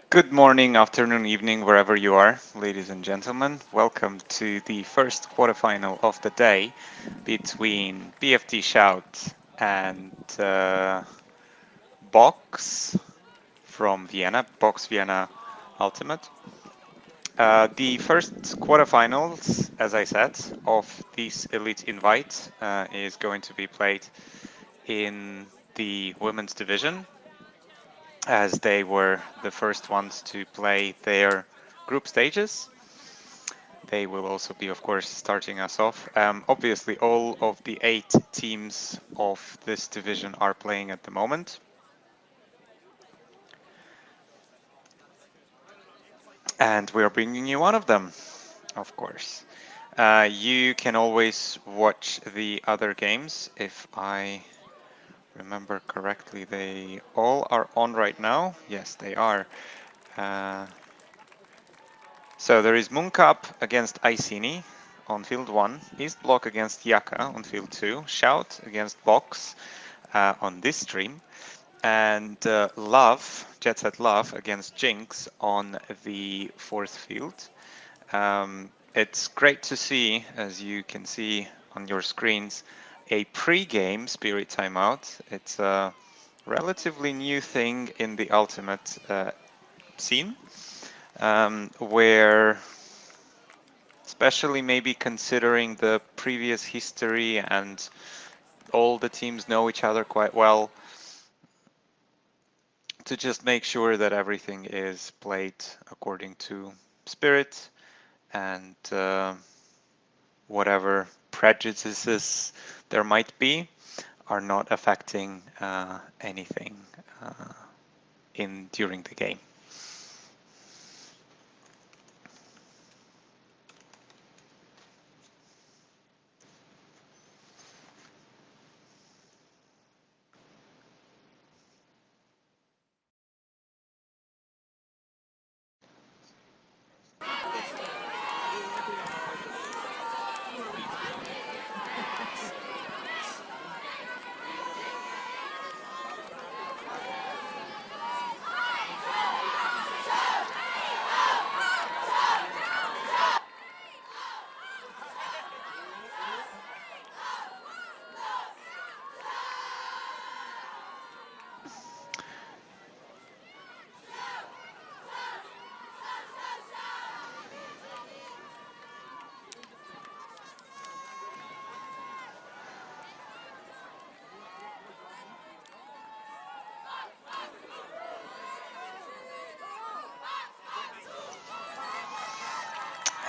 Good morning, afternoon, evening, wherever you are, ladies and gentlemen. Welcome to the first quarterfinal of the day between BFD Shout and Box from Vienna, Box Vienna Ultimate. The first quarterfinals, as I said, of this Elite Invite is going to be played in the women's division, as they were the first ones to play their group stages. They will also be, of course, starting us off. Obviously, all of the 8 teams of this division are playing at the moment. And we are bringing you one of them, of course. You can always watch the other games. If I remember correctly, they all are on right now. Yes, they are. So there is Mooncap against Icini on field 1, East Block against Yaka on field 2, Shout against Box on this stream, and Love, Jet Set Love against Jinx on the 4th field. It's great to see, as you can see on your screens, a pre-game Spirit Timeout. It's a relatively new thing in the Ultimate scene, where, especially maybe considering the previous history and all the teams know each other quite well, to just make sure that everything is played according to spirit and whatever prejudices there might be are not affecting anything during the game.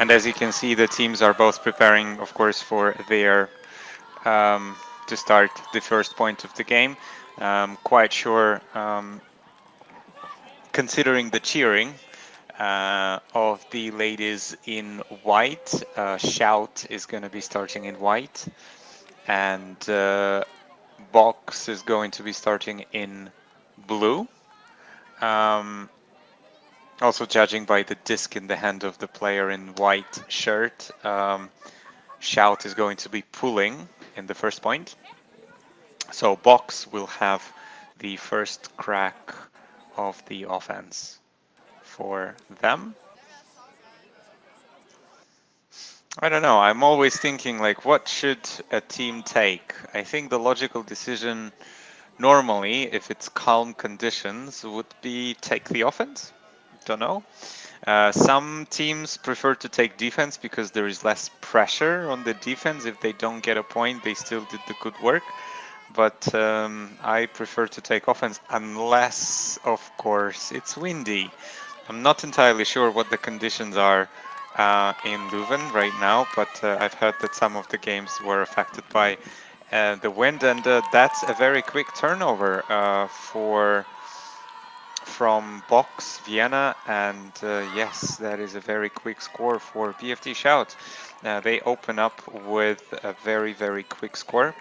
And as you can see, the teams are both preparing, of course, for their to start the first point of the game. Quite sure, considering the cheering of the ladies in white, Shout is going to be starting in white, and Box is going to be starting in blue. Also, judging by the disc in the hand of the player in white shirt, Shout is going to be pulling in the first point. So Box will have the first crack of the offense for them. I don't know. I'm always thinking, like, what should a team take? I think the logical decision normally, if it's calm conditions, would be take the offense. Don't know. Some teams prefer to take defense because there is less pressure on the defense. If they don't get a point, they still did the good work. But I prefer to take offense unless, of course, it's windy. I'm not entirely sure what the conditions are in Leuven right now, but I've heard that some of the games were affected by the wind, and that's a very quick turnover from Box Vienna, and yes, that is a very quick score for BFD Shout. They open up with a very, very quick score.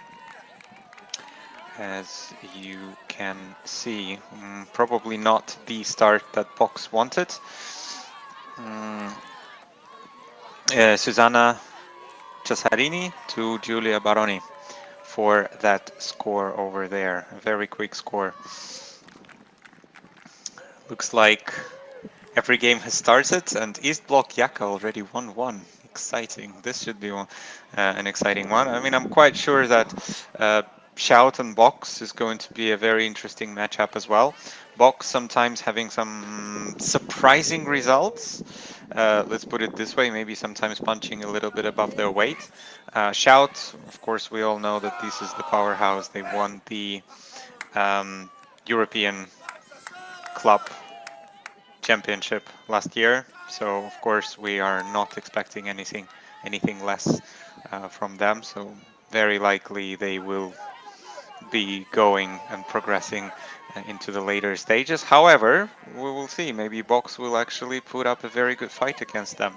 As you can see, probably not the start that Box wanted. Susanna Cesarini to Giulia Baroni for that score over there. A very quick score. Looks like every game has started, and East Block Yaka already won one. Exciting. This should be an exciting one. I mean, I'm quite sure that Shout and Box is going to be a very interesting matchup as well. Box sometimes having some surprising results. Let's put it this way, maybe sometimes punching a little bit above their weight. Shout, of course, we all know that this is the powerhouse. They won the European Club Championship last year, so of course we are not expecting anything less from them. So very likely they will be going and progressing into the later stages. However, we will see. Maybe Box will actually put up a very good fight against them.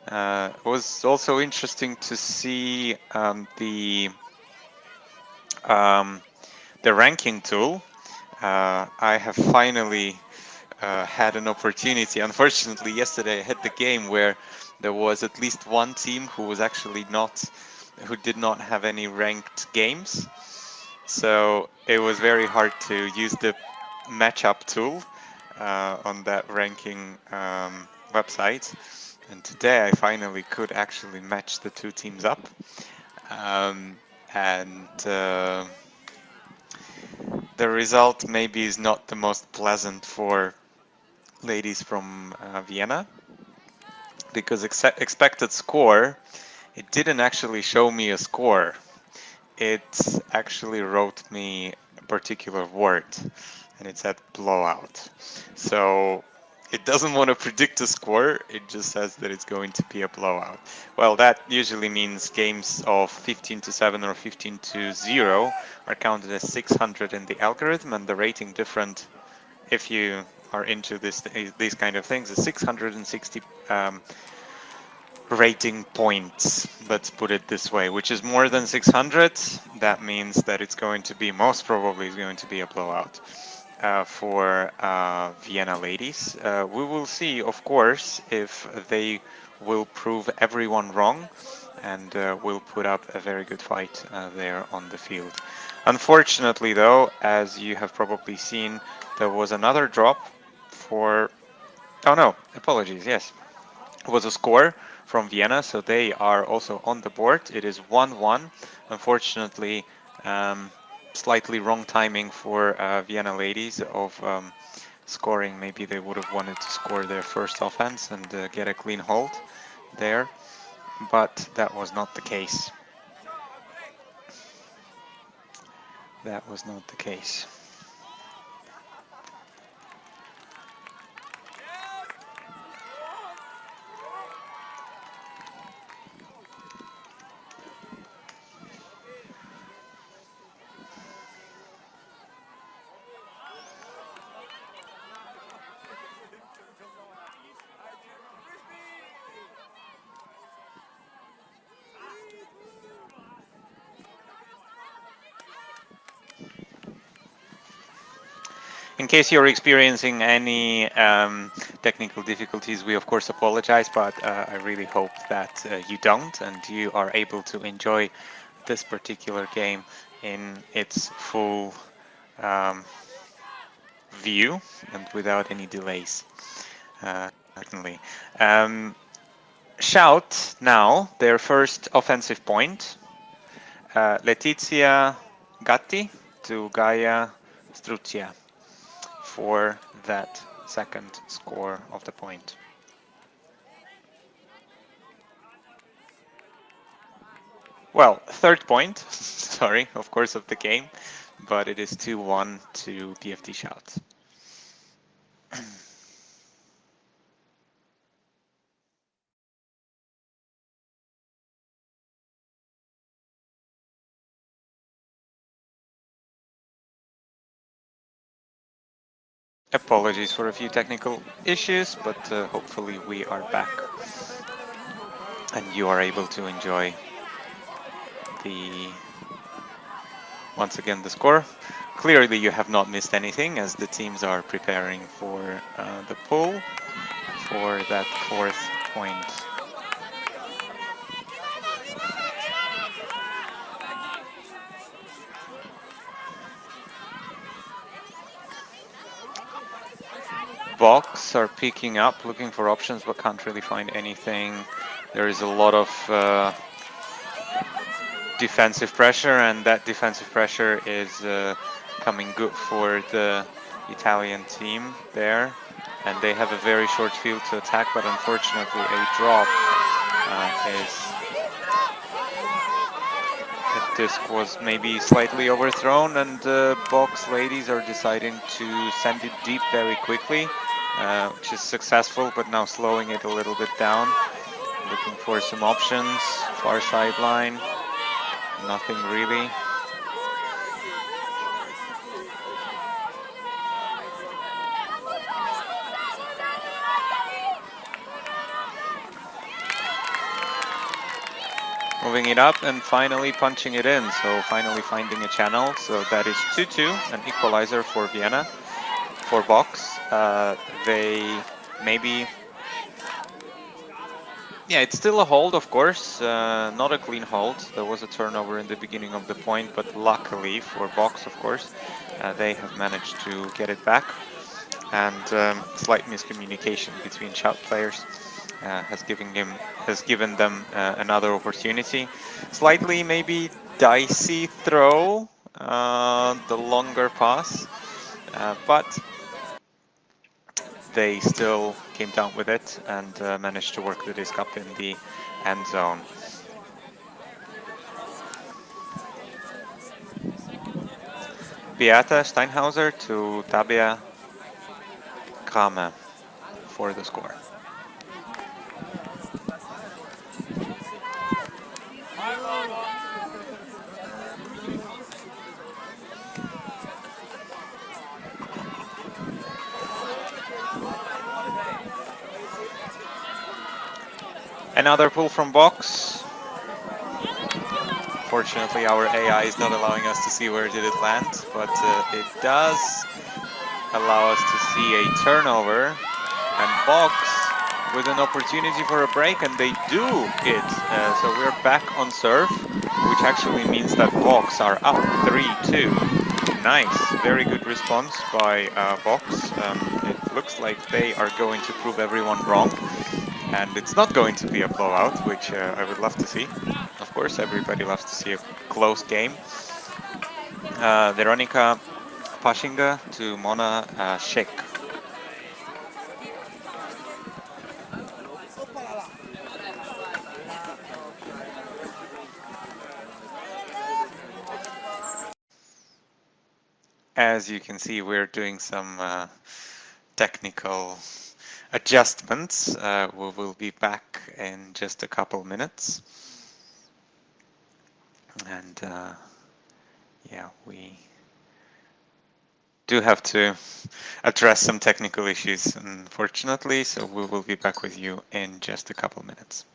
It was also interesting to see the ranking tool. I have finally had an opportunity. Unfortunately, yesterday I had the game where there was at least one team who was actually who did not have any ranked games. So it was very hard to use the matchup tool on that ranking website. And today I finally could actually match the two teams up. And the result maybe is not the most pleasant for ladies from Vienna, because expected score, it didn't actually show me a score. It actually wrote me a particular word, and it said blowout. So it doesn't want to predict a score, it just says that it's going to be a blowout. Well, that usually means games of 15-7 or 15-0 are counted as 600 in the algorithm, and the rating different, if you are into these kind of things, is 660 rating points, let's put it this way, which is more than 600. That means that it's going to be, most probably is going to be a blowout for Vienna ladies. We will see, of course, if they will prove everyone wrong and will put up a very good fight there on the field. Unfortunately, though, as you have probably seen, there was another drop for, oh no, apologies, yes. It was a score from Vienna, so they are also on the board. It is 1-1. Unfortunately, slightly wrong timing for Vienna ladies of scoring. Maybe they would have wanted to score their first offense and get a clean hold there, but that was not the case. That was not the case. In case you're experiencing any technical difficulties, we of course apologize, but I really hope that you don't and you are able to enjoy this particular game in its full view and without any delays, certainly. Shout now their first offensive point. Letizia Gatti to Gaia Struccia for that second score of the point. Well, third point, sorry, of course, of the game, but it is 2-1 to BFD Shout. Apologies for a few technical issues, but hopefully we are back and you are able to enjoy once again the score. Clearly you have not missed anything as the teams are preparing for the pull for that fourth point. Box are picking up, looking for options, but can't really find anything. There is a lot of defensive pressure, and that defensive pressure is coming good for the Italian team there. And they have a very short field to attack, but unfortunately a drop is... The disc was maybe slightly overthrown, and the Box ladies are deciding to send it deep very quickly, which is successful, but now slowing it a little bit down. Looking for some options, far sideline, nothing really. Moving it up and finally punching it in, so finally finding a channel. So that is 2-2, an equalizer for Vienna, for Box. They maybe... Yeah, it's still a hold, of course, not a clean hold. There was a turnover in the beginning of the point, but luckily for Box, of course, they have managed to get it back. And slight miscommunication between Shout players has given them another opportunity. Slightly maybe dicey throw, the longer pass, but they still came down with it and managed to work the disc up in the end zone. Beata Steinhauser to Tabea Kramer for the score. Another pull from Box. Fortunately, our AI is not allowing us to see where did it land, but it does allow us to see a turnover, and Box with an opportunity for a break, and they do it. So we're back on serve, which actually means that Box are up 3-2. Nice, very good response by Box. It looks like they are going to prove everyone wrong, and it's not going to be a blowout, which I would love to see. Of course, everybody loves to see a close game. Veronika Pashinga to Mona Sheikh. As you can see, we're doing some technical adjustments. We will be back in just a couple minutes. And yeah, we do have to address some technical issues, unfortunately, so we will be back with you in just a couple minutes.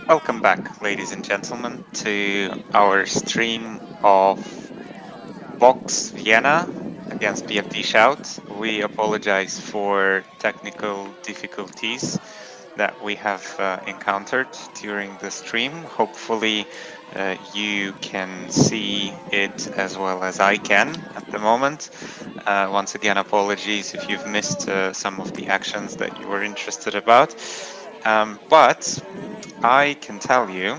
Welcome back, ladies and gentlemen, to our stream of Box Vienna against BFD Shout. We apologize for technical difficulties that we have encountered during the stream. Hopefully you can see it as well as I can at the moment. Once again, apologies if you've missed some of the actions that you were interested about. But I can tell you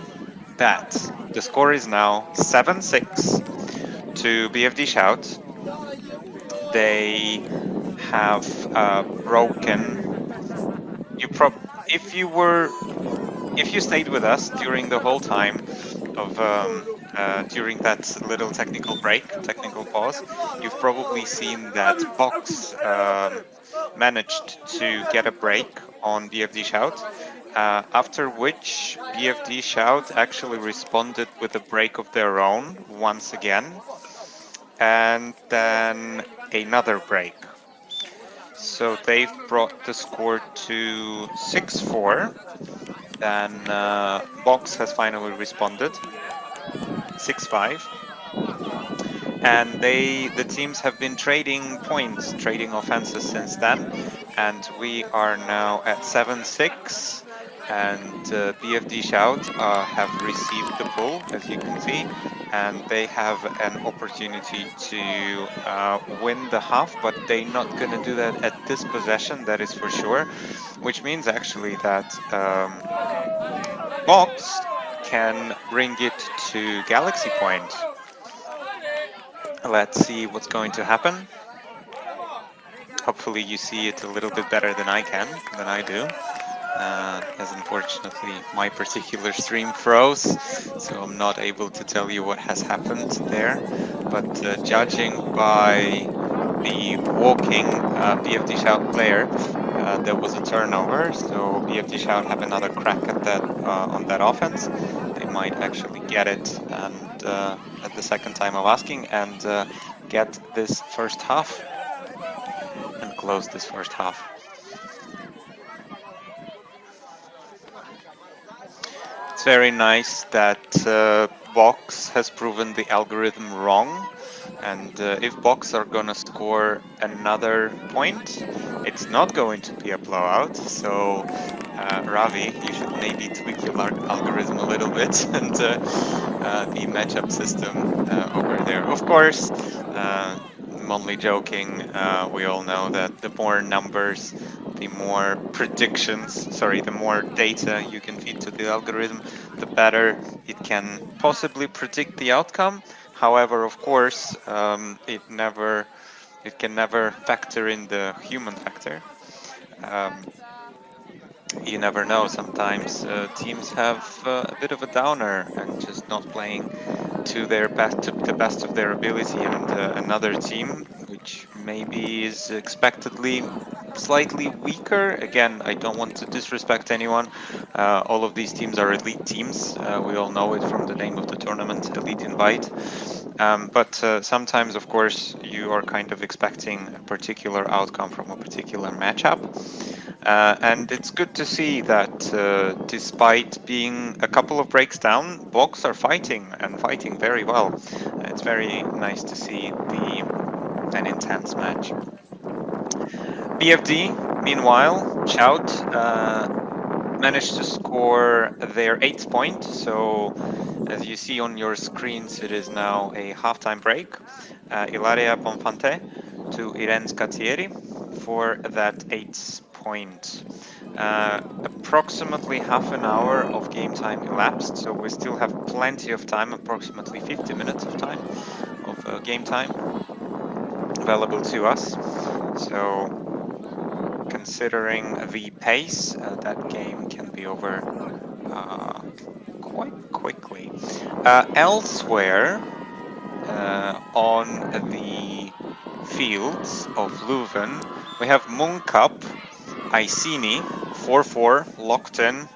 that the score is now 7-6 to BFD Shout. They have broken. If if you stayed with us during the whole time of during that little technical pause, you've probably seen that Box managed to get a break on BFD Shout, after which BFD Shout actually responded with a break of their own once again, and then another break. So they've brought the score to 6-4. Then Box has finally responded 6-5. And the teams have been trading points, trading offenses since then. And we are now at 7-6. And BFD Shout have received the pull, as you can see. And they have an opportunity to win the half, but they're not going to do that at this possession, that is for sure. Which means actually that Box can bring it to Galaxy Point. Let's see what's going to happen. Hopefully you see it a little bit better than I do. As unfortunately my particular stream froze, so I'm not able to tell you what has happened there. But judging by the walking BFD Shout player, there was a turnover, so BFD Shout have another crack at that on that offense. They might actually get it, and at the second time of asking, and get this first half and close this first half. It's very nice that Box has proven the algorithm wrong, and if Box are gonna score another point, it's not going to be a blowout. So Ravi, you should maybe tweak your algorithm a little bit and the matchup system over there. Of course, I'm only joking. We all know that the more numbers, the more predictions, the more data you can feed to the algorithm, the better it can possibly predict the outcome. However, of course, it can never factor in the human factor. you never know. Sometimes teams have a bit of a downer and just not playing to their best, to the best of their ability, and another team which maybe is expectedly slightly weaker. Again, I don't want to disrespect anyone. All of these teams are elite teams. We all know it from the name of the tournament, Elite Invite. But sometimes, of course, you are kind of expecting a particular outcome from a particular matchup. And it's good to see that despite being a couple of breaks down, Box are fighting and fighting very well. It's very nice to see an intense match. BFD, meanwhile, Shout managed to score their 8th point. So as you see on your screens, it is now a halftime break. Ilaria Bonfante to Irene Scattieri for that 8th point. Approximately half an hour of game time elapsed, so we still have plenty of time, approximately 50 minutes of time, of game time available to us. So considering the pace, that game can be over quite quickly. Elsewhere on the fields of Leuven, we have Munkap, Iceni, 4-4, locked in.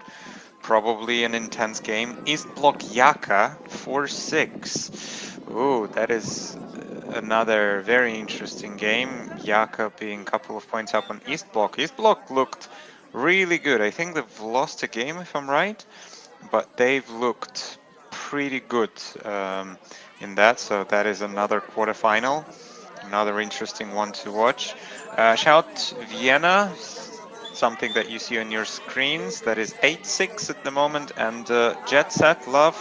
Probably an intense game. East Block Yaka, 4-6. Ooh, that is another very interesting game. Yaka being a couple of points up on East Block. East Block looked really good. I think they've lost a game, if I'm right, but they've looked pretty good in that. So that is another quarterfinal. Another interesting one to watch. Shout Vienna, something that you see on your screens. That is 8-6 at the moment. And Jet Set Love,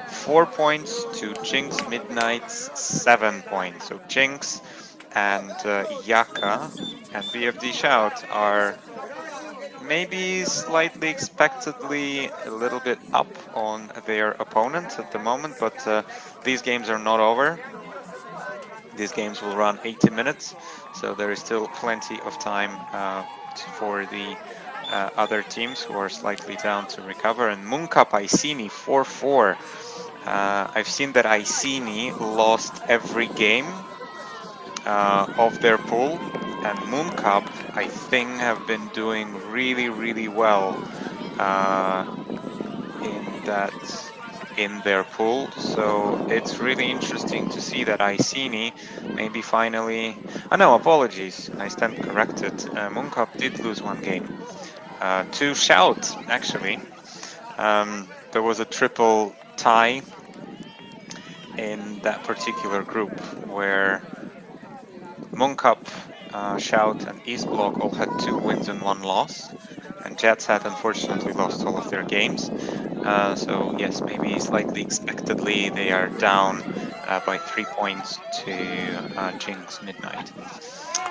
4 points to Jinx Midnight's 7 points. So Jinx and Yaka and BFD Shout are maybe slightly expectedly a little bit up on their opponents at the moment, but these games are not over. These games will run 80 minutes, so there is still plenty of time for the other teams who are slightly down to recover. And Munkap Iceni 4-4. I've seen that Iceni lost every game of their pool, and Munkap, I think, have been doing really, really well in their pool. So it's really interesting to see that Iceni maybe finally. Oh no, apologies. I stand corrected. Munkap did lose one game to Shout, actually. There was a triple tie in that particular group where Munkap, Shout, and East Block all had 2 wins and 1 loss, and JetSat unfortunately lost all of their games. So yes, maybe slightly expectedly they are down by 3 points to Jinx Midnight.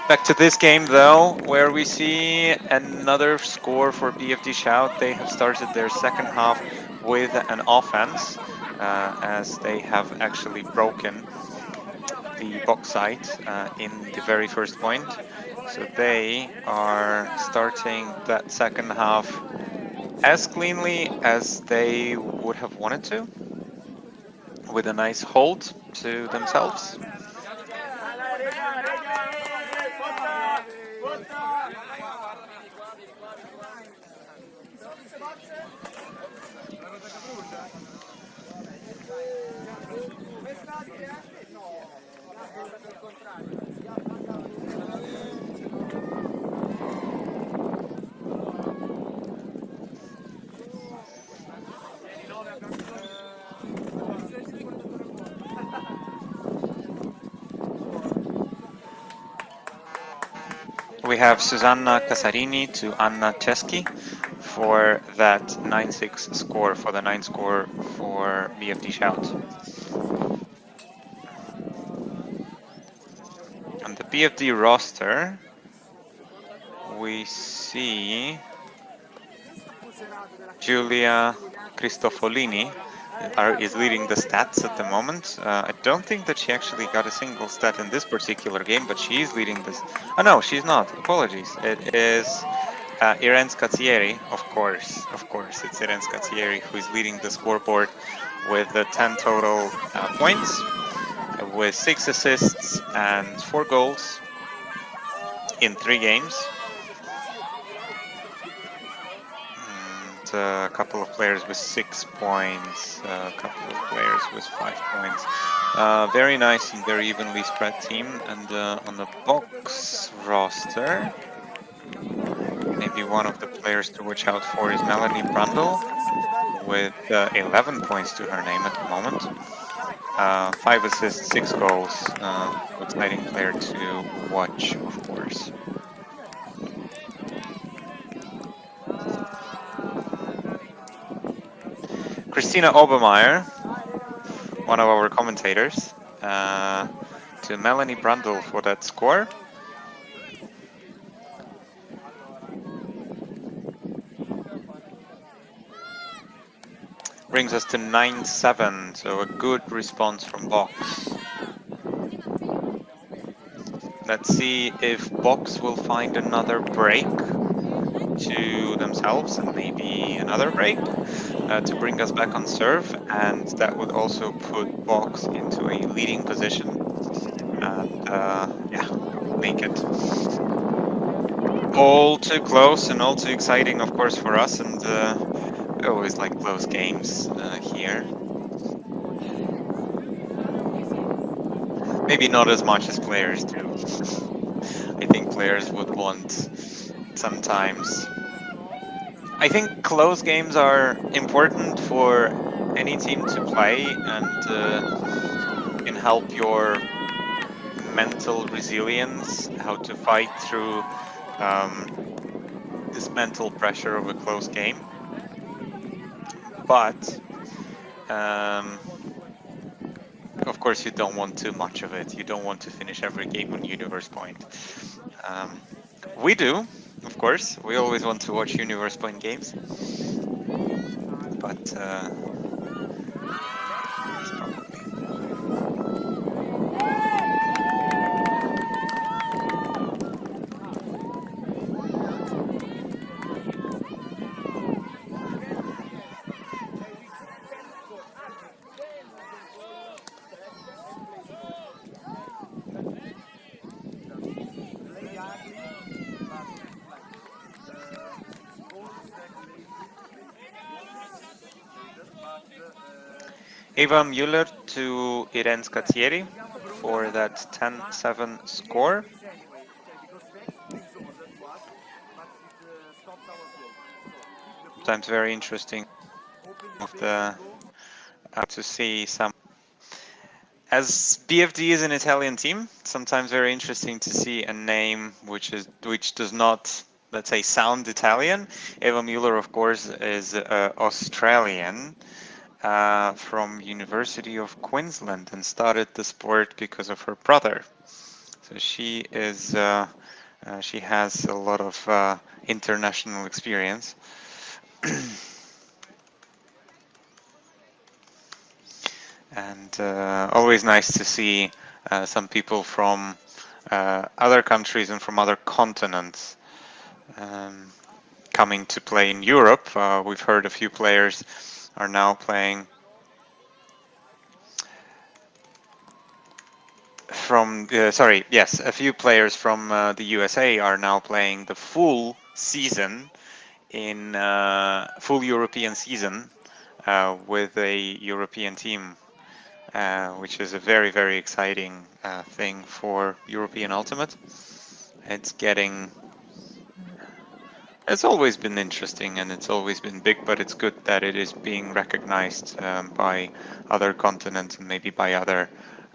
Back to this game though, where we see another score for BFD Shout. They have started their second half with an offense, as they have actually broken the box site in the very first point. So they are starting that second half as cleanly as they would have wanted to, with a nice hold to themselves. We have Susanna Casarini to Anna Chesky for that 9-6 score, for the 9 score for BFD Shout. On the BFD roster, we see Giulia Cristofolini is leading the stats at the moment. I don't think that she actually got a single stat in this particular game, but she is leading this. Oh no, she's not. Apologies. It is Irene Scazzieri, of course, it's Irene Scazzieri who is leading the scoreboard with 10 total points, with 6 assists and 4 goals in 3 games. And a couple of players with 6 points, a couple of players with 5 points. Very nice and very evenly spread team. And on the box roster, maybe one of the players to watch out for is Melanie Brundle, with 11 points to her name at the moment. 5 assists, 6 goals. Exciting player to watch, of course. Christina Obermeier, one of our commentators, to Melanie Brundle for that score. Brings us to 9-7, so a good response from Box. Let's see if Box will find another break to themselves and maybe another break to bring us back on serve, and that would also put Box into a leading position, and yeah, make it all too close and all too exciting, of course, for us, and I always like close games here. Maybe not as much as players do. I think players would want sometimes. I think close games are important for any team to play and can help your mental resilience, how to fight through this mental pressure of a close game. But of course, you don't want too much of it. You don't want to finish every game on Universe Point. We do, of course. We always want to watch Universe Point games. But Eva Müller to Irene Scazzieri for that 10-7 score. Sometimes very interesting of the to see some. As BFD is an Italian team, sometimes very interesting to see a name which does not, let's say, sound Italian. Eva Müller, of course, is Australian. From University of Queensland and started the sport because of her brother. So she is she has a lot of international experience. And always nice to see some people from other countries and from other continents coming to play in Europe. We've heard a few players are now playing from a few players from the USA are now playing the full season in full European season with a European team, which is a very, very exciting thing for European Ultimate. It's always been interesting and it's always been big, but it's good that it is being recognized by other continents and maybe by other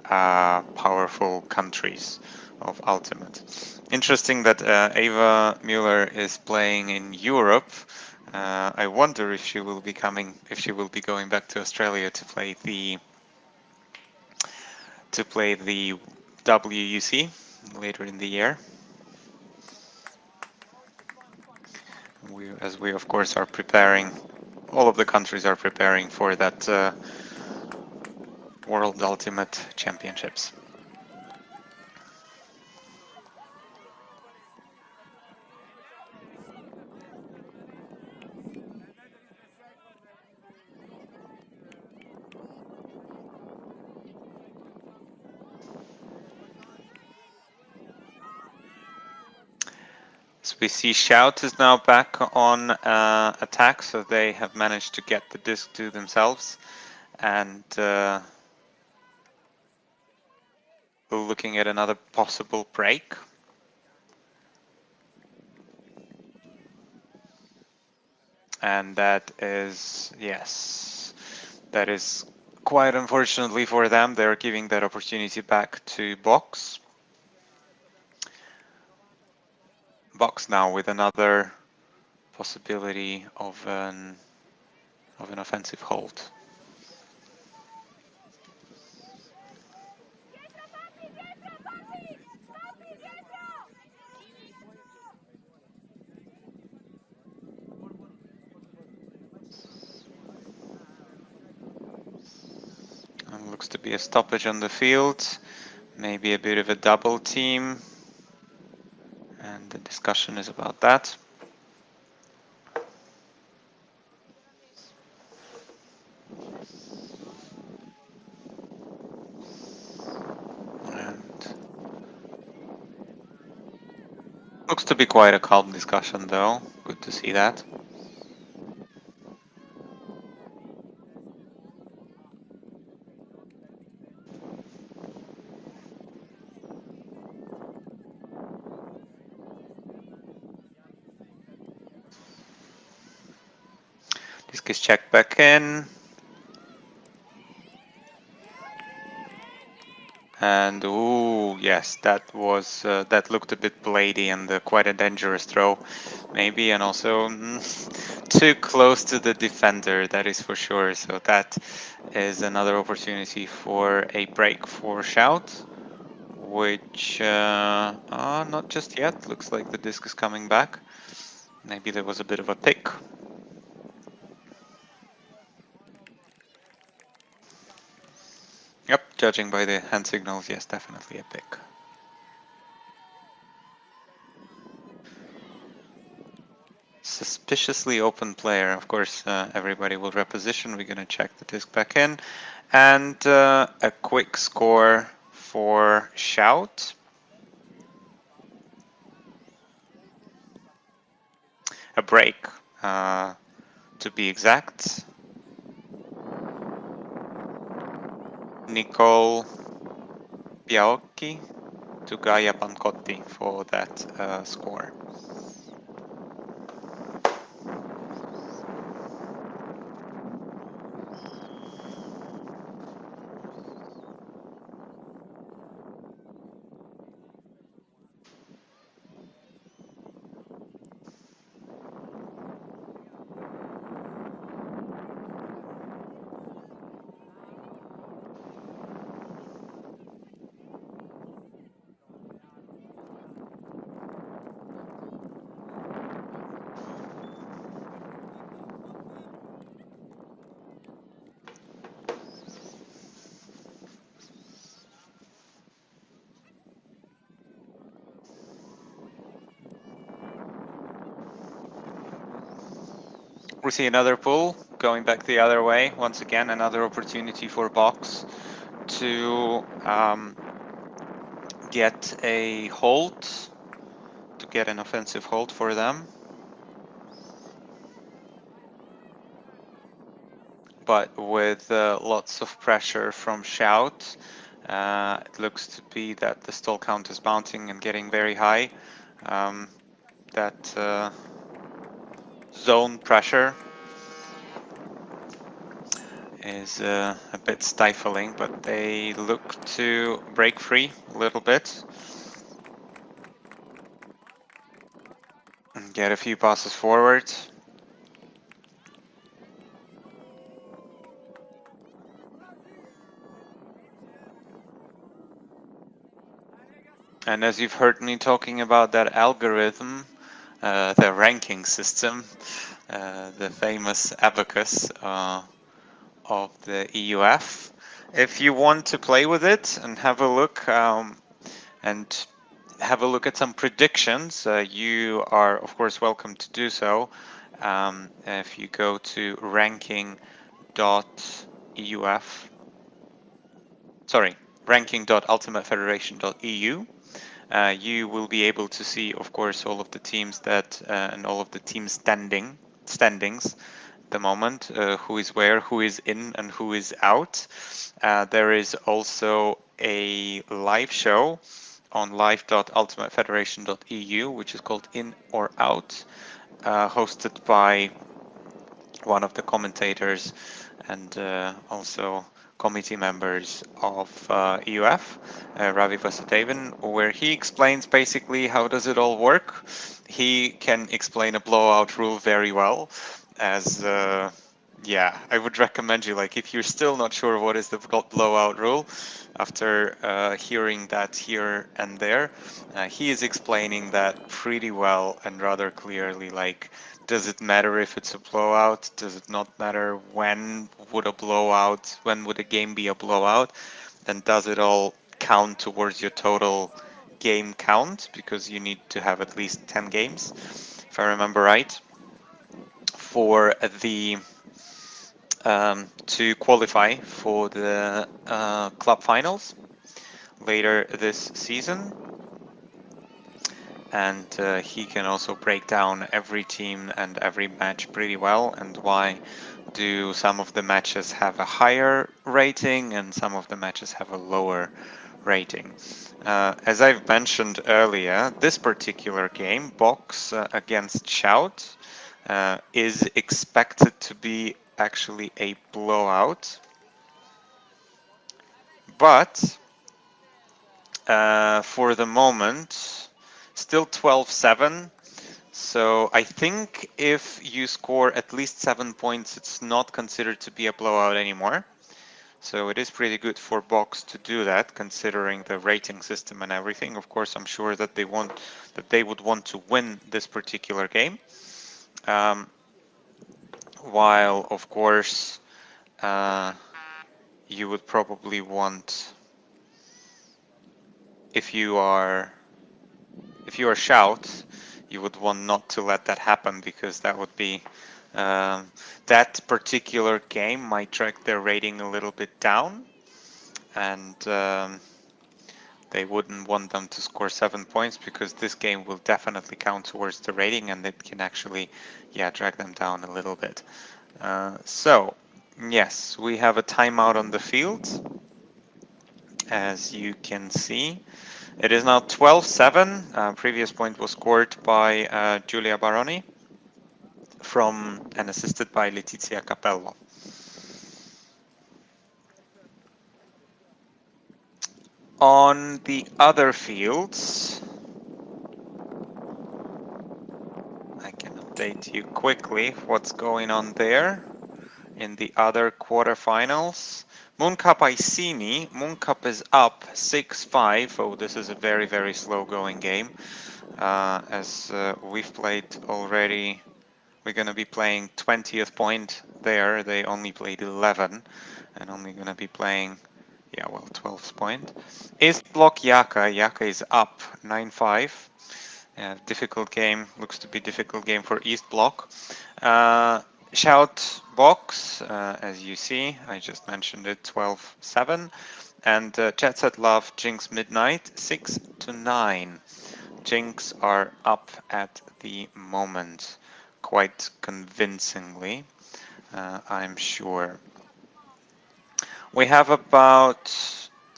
powerful countries of Ultimate. Interesting that Eva Müller is playing in Europe. I wonder if she will be going back to Australia to play the WUC later in the year. As we of course are preparing, all of the countries are preparing for that World Ultimate Championships. We see Shout is now back on attack, so they have managed to get the disc to themselves, and looking at another possible break. And that is, yes, that is quite unfortunately for them. They're giving that opportunity back to Box. Box now with another possibility of an offensive hold. And looks to be a stoppage on the field, maybe a bit of a double team, and the discussion is about that. And looks to be quite a calm discussion though, good to see that. Disc is checked back in. And ooh, yes, that was that looked a bit blady and quite a dangerous throw, maybe, and also too close to the defender. That is for sure. So that is another opportunity for a break for Shout, which not just yet. Looks like the disc is coming back. Maybe there was a bit of a pick. Yep, judging by the hand signals, yes, definitely a pick. Suspiciously open player. Of course, everybody will reposition. We're going to check the disc back in. And a quick score for Shout. A break, to be exact. Nicole Piaocchi to Gaia Pancotti for that score. We see another pull going back the other way. Once again, another opportunity for Box to get a hold, to get an offensive hold for them. But with lots of pressure from Shout, it looks to be that the stall count is bouncing and getting very high. That zone pressure is a bit stifling, but they look to break free a little bit and get a few passes forward. And as you've heard me talking about that algorithm, the ranking system, the famous abacus of the EUF, if you want to play with it and have a look at some predictions, you are of course welcome to do so. If you go to ranking.ultimatefederation.eu, You will be able to see, of course, all of the teams that and all of the team standings at the moment, who is where, who is in, and who is out. There is also a live show on live.ultimatefederation.eu, which is called In or Out, hosted by one of the commentators and also committee members of EUF, Ravi Vasudevan, where he explains basically how does it all work. He can explain a blowout rule very well, as yeah, I would recommend you, like, if you're still not sure what is the blowout rule, after hearing that here and there, he is explaining that pretty well and rather clearly. Like, does it matter if it's a blowout? Does it not matter? When would a game be a blowout? Then does it all count towards your total game count? Because you need to have at least 10 games, if I remember right, for the to qualify for the club finals later this season. And he can also break down every team and every match pretty well, and why do some of the matches have a higher rating and some of the matches have a lower rating. As I've mentioned earlier, this particular game, Box against Shout, is expected to be actually a blowout, but for the moment, still 12-7. So I think if you score at least 7 points, it's not considered to be a blowout anymore. So it is pretty good for Box to do that, considering the rating system and everything. Of course, I'm sure that they would want to win this particular game. While of course you would probably want, if you are Shout, you would want not to let that happen, because that would be that particular game might drag their rating a little bit down, and they wouldn't want them to score 7 points, because this game will definitely count towards the rating, and it can actually, yeah, drag them down a little bit. So yes, we have a timeout on the field, as you can see. It is now 12-7. Previous point was scored by Giulia Baroni and assisted by Letizia Capello. On the other fields, I can update you quickly what's going on there. In the other quarterfinals, Mooncup Iceni. Mooncup is up 6-5. Oh, this is a very, very slow going game. As we've played already, we're going to be playing 20th point there. They only played 11, and only going to be playing, yeah, well, 12th point. East Block Yaka. Yaka is up 9-5. Difficult game. Looks to be difficult game for East Block. Shout Box, as you see, I just mentioned it, 12-7. And Jet Set Love, Jinx Midnight, 6-9. Jinx are up at the moment, quite convincingly, I'm sure. We have about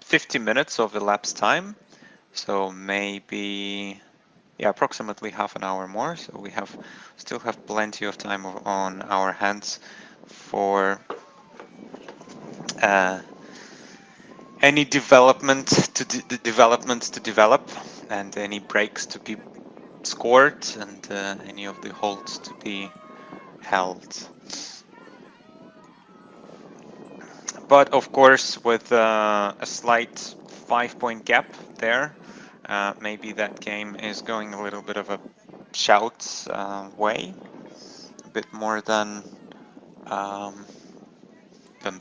50 minutes of elapsed time, so maybe, yeah, approximately half an hour more. So we still have plenty of time on our hands for any developments to develop, and any breaks to be scored, and any of the holds to be held. But of course, with a slight 5-point gap there, maybe that game is going a little bit of a Shout way, a bit more than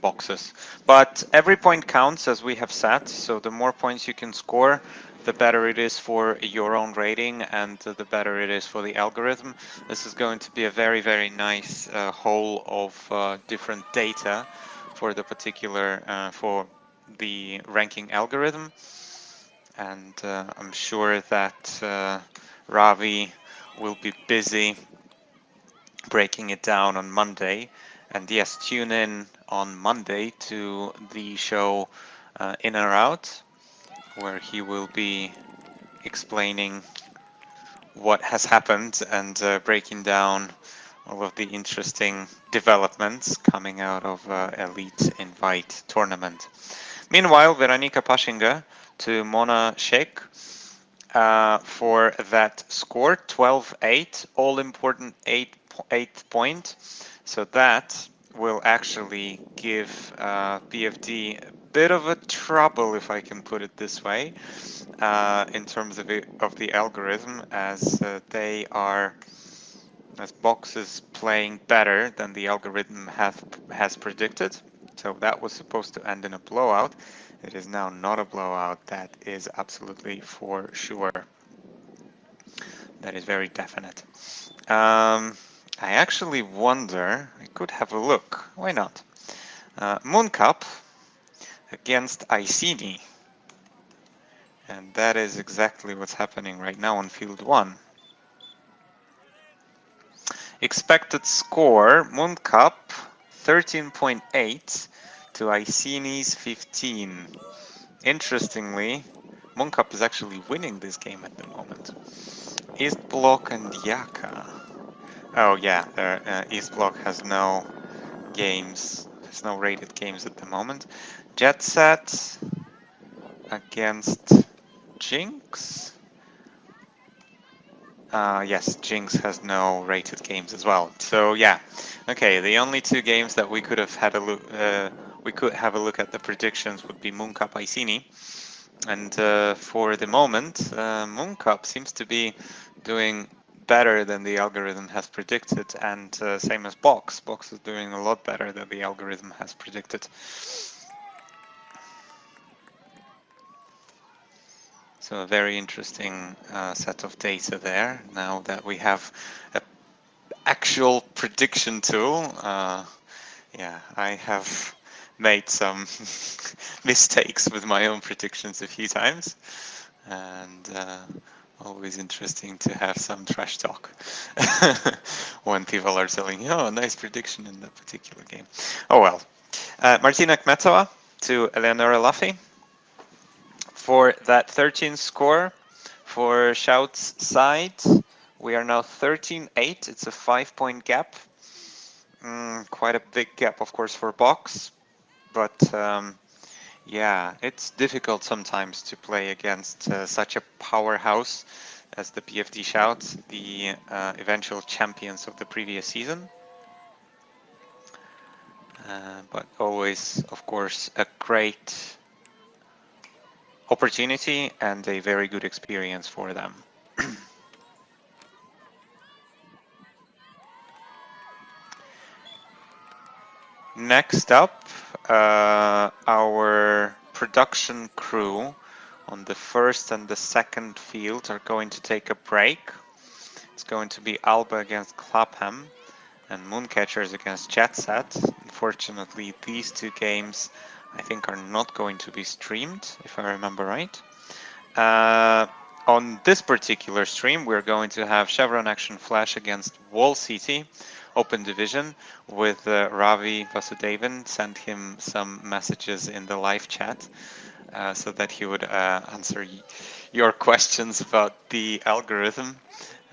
Boxes. But every point counts, as we have said, so the more points you can score, the better it is for your own rating, and the better it is for the algorithm. This is going to be a very, very nice whole of different data for the particular, for the ranking algorithm. and I'm sure that Ravi will be busy breaking it down on Monday. And yes, tune in on Monday to the show In or Out, where he will be explaining what has happened and breaking down all of the interesting developments coming out of Elite Invite tournament. Meanwhile, Veronika Pashinga to Mona Sheikh for that score, 12-8, all important 8th point. So that will actually give BFD a bit of a trouble, if I can put it this way, in terms of the algorithm, as they are, as Box is playing better than the algorithm has predicted. So that was supposed to end in a blowout. It is now not a blowout. That is absolutely for sure. That is very definite. I actually wonder, I could have a look. Why not? Moon Cup against Iceni. And that is exactly what's happening right now on field 1. Expected score, Moon Cup 13.8 to Iceni's 15. Interestingly, Moon Cup is actually winning this game at the moment. East Block and Yaka. Oh yeah, East Block has no games, there's no rated games at the moment. Jet Set against Jinx. Yes, Jinx has no rated games as well. So yeah, okay. The only two games that we could have had a look, we could have a look at the predictions would be Moon Cup Iceni, and for the moment, Moon Cup seems to be doing better than the algorithm has predicted, and same as Box. Box is doing a lot better than the algorithm has predicted. So a very interesting set of data there. Now that we have an actual prediction tool, yeah, I have made some mistakes with my own predictions a few times, and always interesting to have some trash talk when people are telling you, oh, nice prediction in that particular game. Oh well. Martina Kmetova to Eleonora Laffy for that 13 score for Shout's side. We are now 13-8. It's a 5-point gap. Quite a big gap, of course, for Box. But yeah, it's difficult sometimes to play against such a powerhouse as the BFD Shout, the eventual champions of the previous season. But always, of course, a great opportunity and a very good experience for them. Next up, our production crew on the first and the second field are going to take a break. It's going to be Alba against Clapham and Mooncatchers against Jetset. Unfortunately, these two games I think are not going to be streamed, if I remember right. On this particular stream, we're going to have Chevron Action Flash against Wall City, Open Division, with Ravi Vasudevan. Sent him some messages in the live chat so that he would answer your questions about the algorithm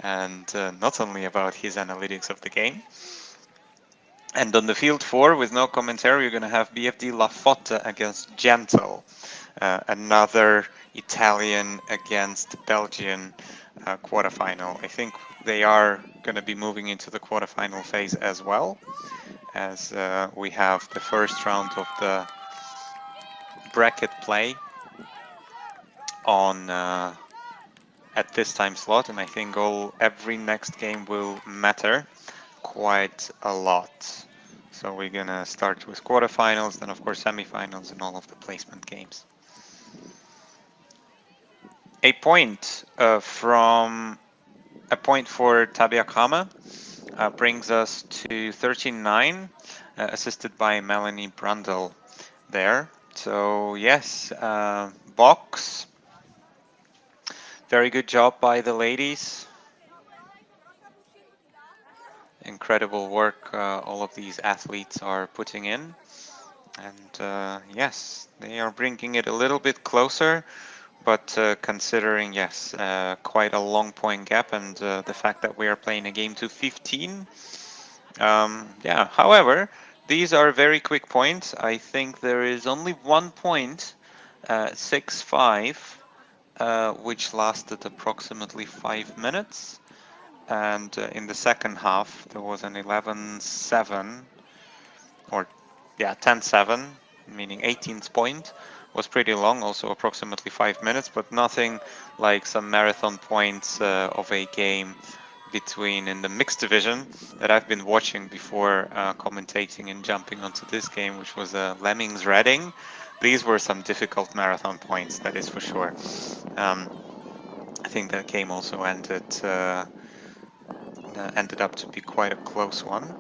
and not only about his analytics of the game. And on the field 4, with no commentary, you're going to have BFD La Fotte against Gentle, another Italian against Belgian quarterfinal. I think they are going to be moving into the quarterfinal phase as well, as we have the first round of the bracket play on at this time slot, and I think every next game will matter quite a lot. So we're gonna start with quarterfinals, then of course semifinals and all of the placement games. A point from a point for Tabia Kama brings us to 13-9, assisted by Melanie Brundle there. So yes, Box Very good job by the ladies. Incredible work all of these athletes are putting in. And yes, they are bringing it a little bit closer, but considering, yes, quite a long point gap and the fact that we are playing a game to 15. Yeah, however, these are very quick points. I think there is only 1 point, 6-5, which lasted approximately 5 minutes. And in the second half, there was an 11-7, or yeah, 10-7, meaning 18th point was pretty long, also approximately 5 minutes, but nothing like some marathon points of a game between in the mixed division that I've been watching before commentating and jumping onto this game, which was Lemmings Reading. These were some difficult marathon points, that is for sure. I think that game also ended up to be quite a close one.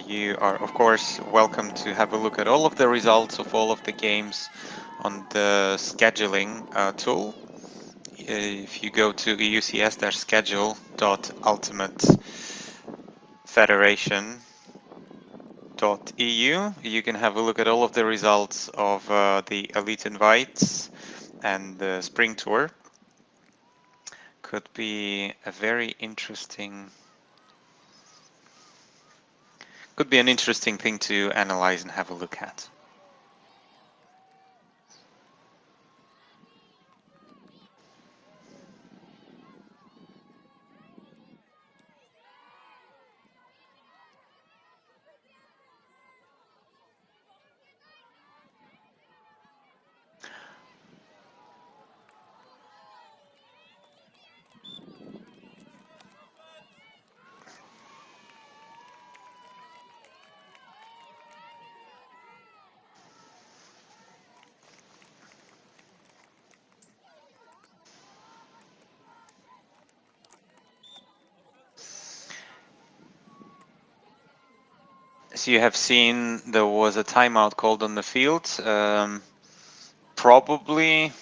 You are, of course, welcome to have a look at all of the results of all of the games on the scheduling tool. If you go to eucs-schedule.ultimatefederation.eu, you can have a look at all of the results of the Elite Invites and the Spring Tour. Could be a very interesting, could be an interesting thing to analyze and have a look at. As you have seen, there was a timeout called on the field. Probably,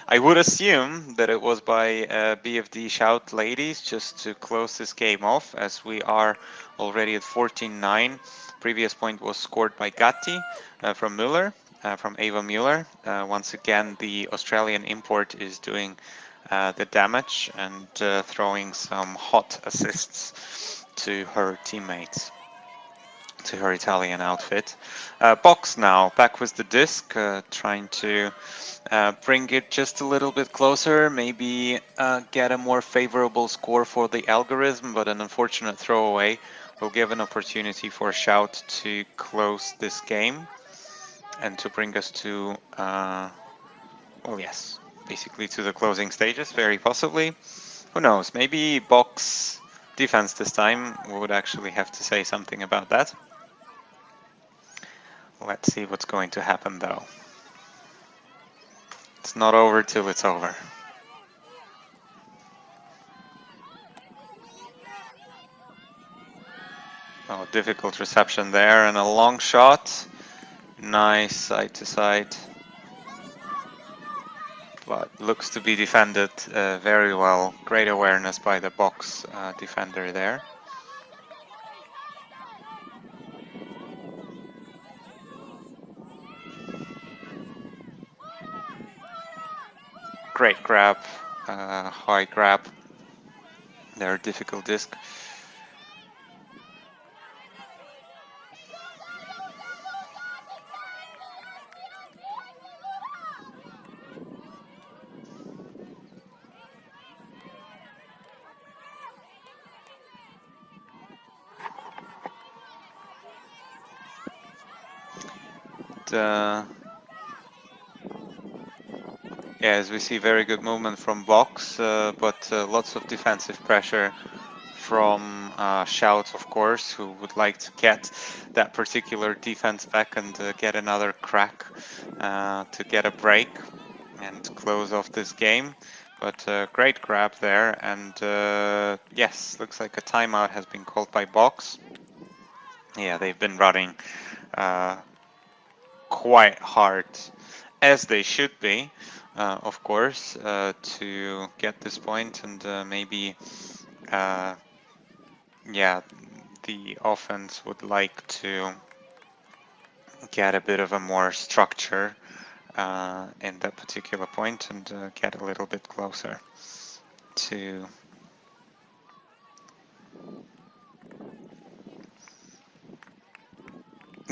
I would assume that it was by BFD Shout ladies, just to close this game off, as we are already at 14-9. Previous point was scored by Gatti from Müller, from Ava Müller. Once again, the Australian import is doing the damage and throwing some hot assists to her teammates, to her Italian outfit. Box now, back with the disc, trying to bring it just a little bit closer, maybe get a more favorable score for the algorithm, but an unfortunate throwaway will give an opportunity for Shout to close this game and to bring us to, well, yes, basically to the closing stages, very possibly. Who knows, maybe Box defense this time would actually have to say something about that. Let's see what's going to happen though. It's not over till it's over. Oh, difficult reception there and a long shot. Nice side to side. But looks to be defended very well. Great awareness by the box defender there. Great grab, high grab. There, difficult disc. Yeah, as we see, very good movement from Box, but lots of defensive pressure from Shout, of course, who would like to get that particular defense back and get another crack to get a break and close off this game. But great grab there, and yes, looks like a timeout has been called by Box. Yeah, they've been running quite hard, as they should be. of course, to get this point, and maybe, yeah, the offense would like to get a bit of a more structure in that particular point and get a little bit closer to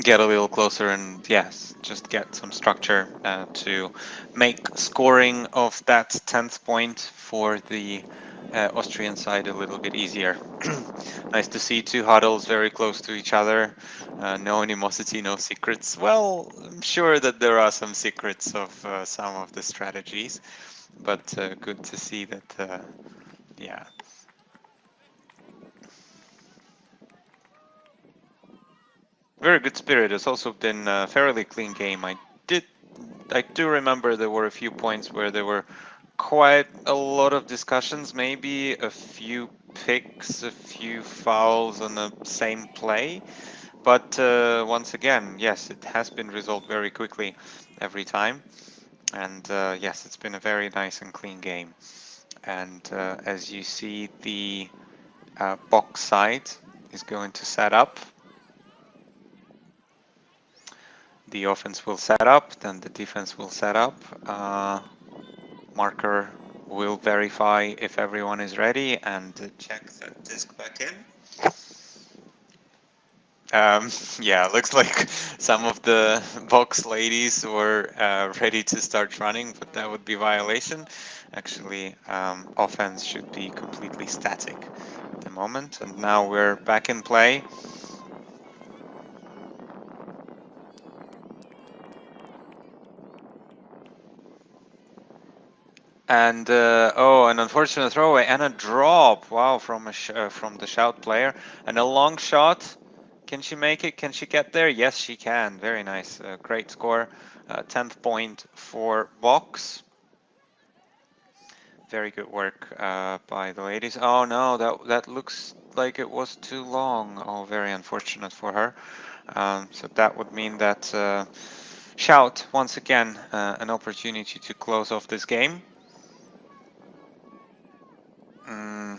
get a little closer and yes, just get some structure to make scoring of that 10th point for the Austrian side a little bit easier. Nice to see two huddles very close to each other. No animosity, no secrets. Well, I'm sure that there are some secrets of some of the strategies, but good to see that, yeah, very good spirit. It's also been a fairly clean game. Did I do remember there were a few points where there were quite a lot of discussions, maybe a few picks, a few fouls on the same play. But once again, yes, it has been resolved very quickly every time. And yes, it's been a very nice and clean game. And as you see, the box side is going to set up. The offense will set up, then the defense will set up. Marker will verify if everyone is ready and check that disk back in. Yeah, looks like some of the box ladies were ready to start running, but that would be violation. Actually, offense should be completely static at the moment. And now we're back in play. And oh, an unfortunate throwaway and a drop. Wow, from from the shout player and a long shot. Can she make it? Can she get there? Yes, she can. Very nice. Great score. 10th point for box. Very good work by the ladies. Oh no, that looks like it was too long. Oh, very unfortunate for her. So that would mean that Shout once again an opportunity to close off this game. Mm,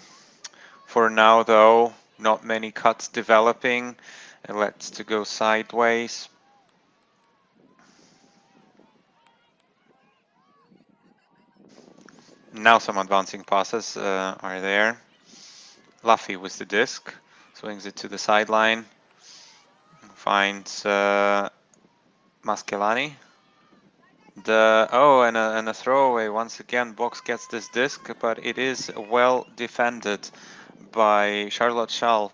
for now, though, not many cuts developing. Let's to go sideways. Now some advancing passes are there. Luffy with the disc, swings it to the sideline, finds Maschelani. And a throwaway once again. Box gets this disc, but it is well defended by Charlotte Schall.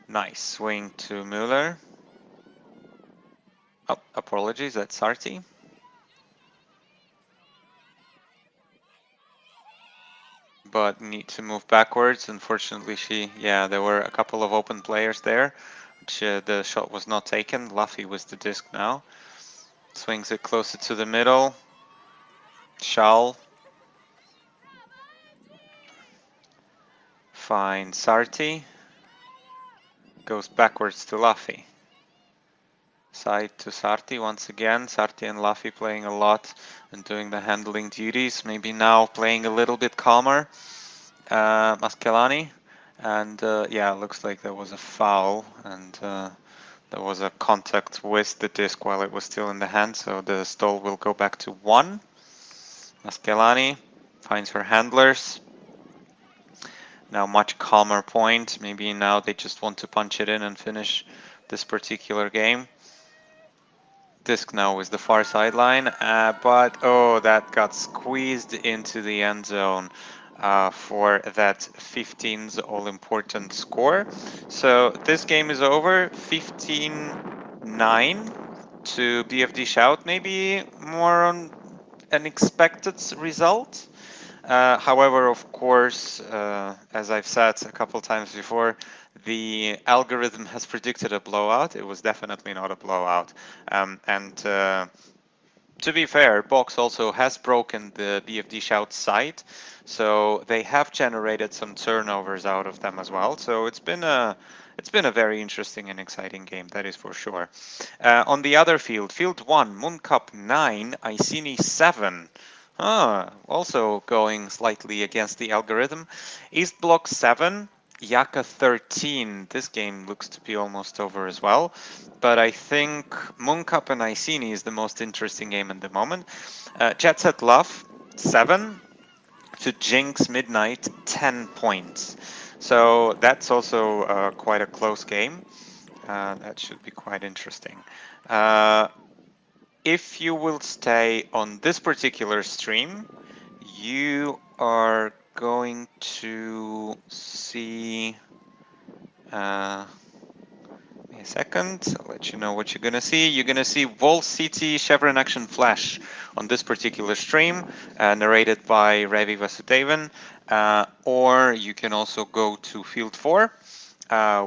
Nice swing to Müller. Oh, apologies, that's Sarti. But need to move backwards. Unfortunately, there were a couple of open players there, which the shot was not taken. Luffy with the disc now. Swings it closer to the middle. Schall finds Sarti. Goes backwards to Luffy. Side to Sarti once again. Sarti and Luffy playing a lot and doing the handling duties. Maybe now playing a little bit calmer. Maschelani. And yeah, looks like there was a foul and there was a contact with the disc while it was still in the hand, so the stall will go back to 1. Maschelani finds her handlers. Now much calmer point. Maybe now they just want to punch it in and finish this particular game. Disc now is the far sideline, but oh, that got squeezed into the end zone for that 15's all-important score. So this game is over, 15-9 to BFD Shout. Maybe more on an expected result. However, of course, as I've said a couple times before, the algorithm has predicted a blowout. It was definitely not a blowout. And to be fair, Box also has broken the BFD Shout side, so they have generated some turnovers out of them as well. So it's been It's been a very interesting and exciting game, that is for sure. On the other field, field 1, Moon Cup 9, Iceni 7. Also going slightly against the algorithm. East Block 7, Yaka 13. This game looks to be almost over as well. But I think Moon Cup and Iceni is the most interesting game at the moment. Jet Set Love 7 to Jinx Midnight 10 points. So that's also quite a close game. That should be quite interesting. Uh, if you will stay on this particular stream, you are going to see. Uh, Give me a second. I'll let you know what you're gonna see. You're gonna see Wall City Chevron Action Flash on this particular stream, narrated by Ravi Vasudevan. Or you can also go to Field 4,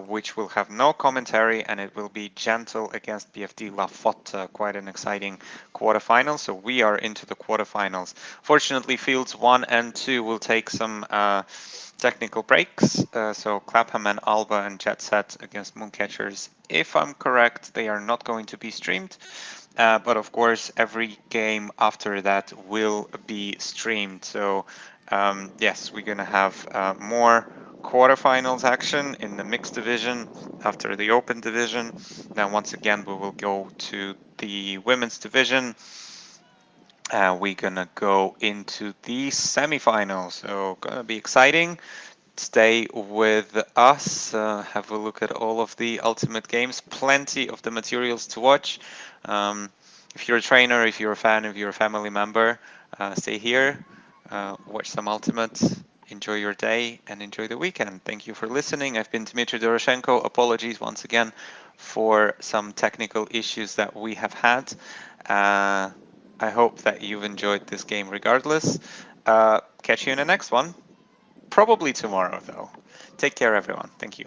which will have no commentary, and it will be Gentle against BFD Lafont. Quite an exciting quarterfinal. So we are into the quarterfinals. Fortunately, Fields 1 and 2 will take some technical breaks. So Clapham and Alba and Jet Set against Mooncatchers. If I'm correct, they are not going to be streamed. But of course, every game after that will be streamed. So yes, we're going to have more quarterfinals action in the mixed division after the open division. Then once again, we will go to the women's division. We're gonna go into the semifinals, so gonna be exciting. Stay with us, have a look at all of the Ultimate games, plenty of the materials to watch. If you're a trainer, if you're a fan, if you're a family member, stay here, watch some Ultimate, enjoy your day, and enjoy the weekend. Thank you for listening. I've been Dmitry Doroshenko. Apologies once again for some technical issues that we have had. I hope that you've enjoyed this game regardless. Catch you in the next one. Probably tomorrow, though. Take care, everyone. Thank you.